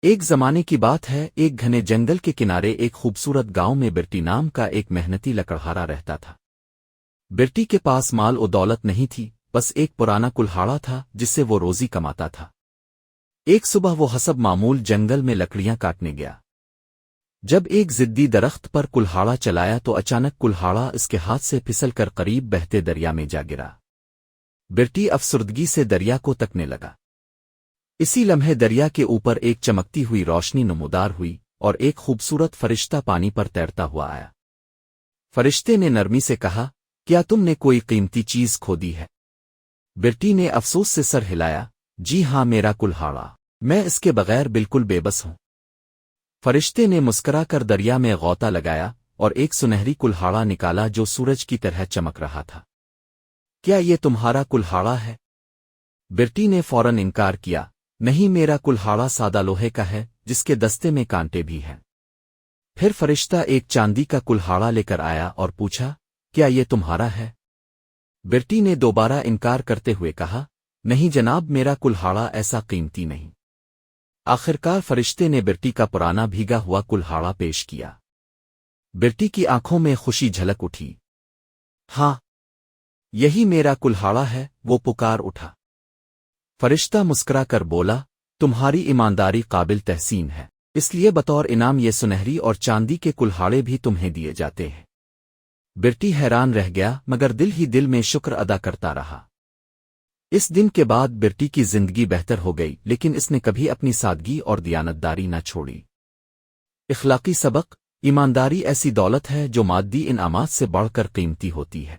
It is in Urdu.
ایک زمانے کی بات ہے، ایک گھنے جنگل کے کنارے ایک خوبصورت گاؤں میں برٹی نام کا ایک محنتی لکڑہارا رہتا تھا۔ برٹی کے پاس مال و دولت نہیں تھی، بس ایک پرانا کلہاڑا تھا جس سے وہ روزی کماتا تھا۔ ایک صبح وہ حسب معمول جنگل میں لکڑیاں کاٹنے گیا۔ جب ایک ضدی درخت پر کلہاڑا چلایا تو اچانک کلہاڑا اس کے ہاتھ سے پھسل کر قریب بہتے دریا میں جا گرا۔ برٹی افسردگی سے دریا کو تکنے لگا۔ اسی لمحے دریا کے اوپر ایک چمکتی ہوئی روشنی نمودار ہوئی اور ایک خوبصورت فرشتہ پانی پر تیرتا ہوا آیا۔ فرشتے نے نرمی سے کہا، کیا تم نے کوئی قیمتی چیز کھو دی ہے؟ برٹی نے افسوس سے سر ہلایا، جی ہاں، میرا کلہاڑا، میں اس کے بغیر بالکل بے بس ہوں۔ فرشتے نے مسکرا کر دریا میں غوطہ لگایا اور ایک سنہری کلہاڑا نکالا جو سورج کی طرح چمک رہا تھا۔ کیا یہ تمہارا کلہاڑا ہے؟ برٹی نے فوراً انکار کیا، نہیں، میرا کلہاڑا سادہ لوہے کا ہے جس کے دستے میں کانٹے بھی ہیں۔ پھر فرشتہ ایک چاندی کا کلہاڑا لے کر آیا اور پوچھا، کیا یہ تمہارا ہے؟ برٹی نے دوبارہ انکار کرتے ہوئے کہا، نہیں جناب، میرا کلہاڑا ایسا قیمتی نہیں۔ آخرکار فرشتے نے برٹی کا پرانا بھیگا ہوا کلہاڑا پیش کیا۔ برٹی کی آنکھوں میں خوشی جھلک اٹھی۔ ہاں، یہی میرا کلہاڑا ہے، وہ پکار اٹھا۔ فرشتہ مسکرا کر بولا، تمہاری ایمانداری قابل تحسین ہے، اس لیے بطور انعام یہ سنہری اور چاندی کے کلہاڑے بھی تمہیں دیے جاتے ہیں۔ برٹی حیران رہ گیا مگر دل ہی دل میں شکر ادا کرتا رہا۔ اس دن کے بعد برٹی کی زندگی بہتر ہو گئی، لیکن اس نے کبھی اپنی سادگی اور دیانتداری نہ چھوڑی۔ اخلاقی سبق: ایمانداری ایسی دولت ہے جو مادی انعامات سے بڑھ کر قیمتی ہوتی ہے۔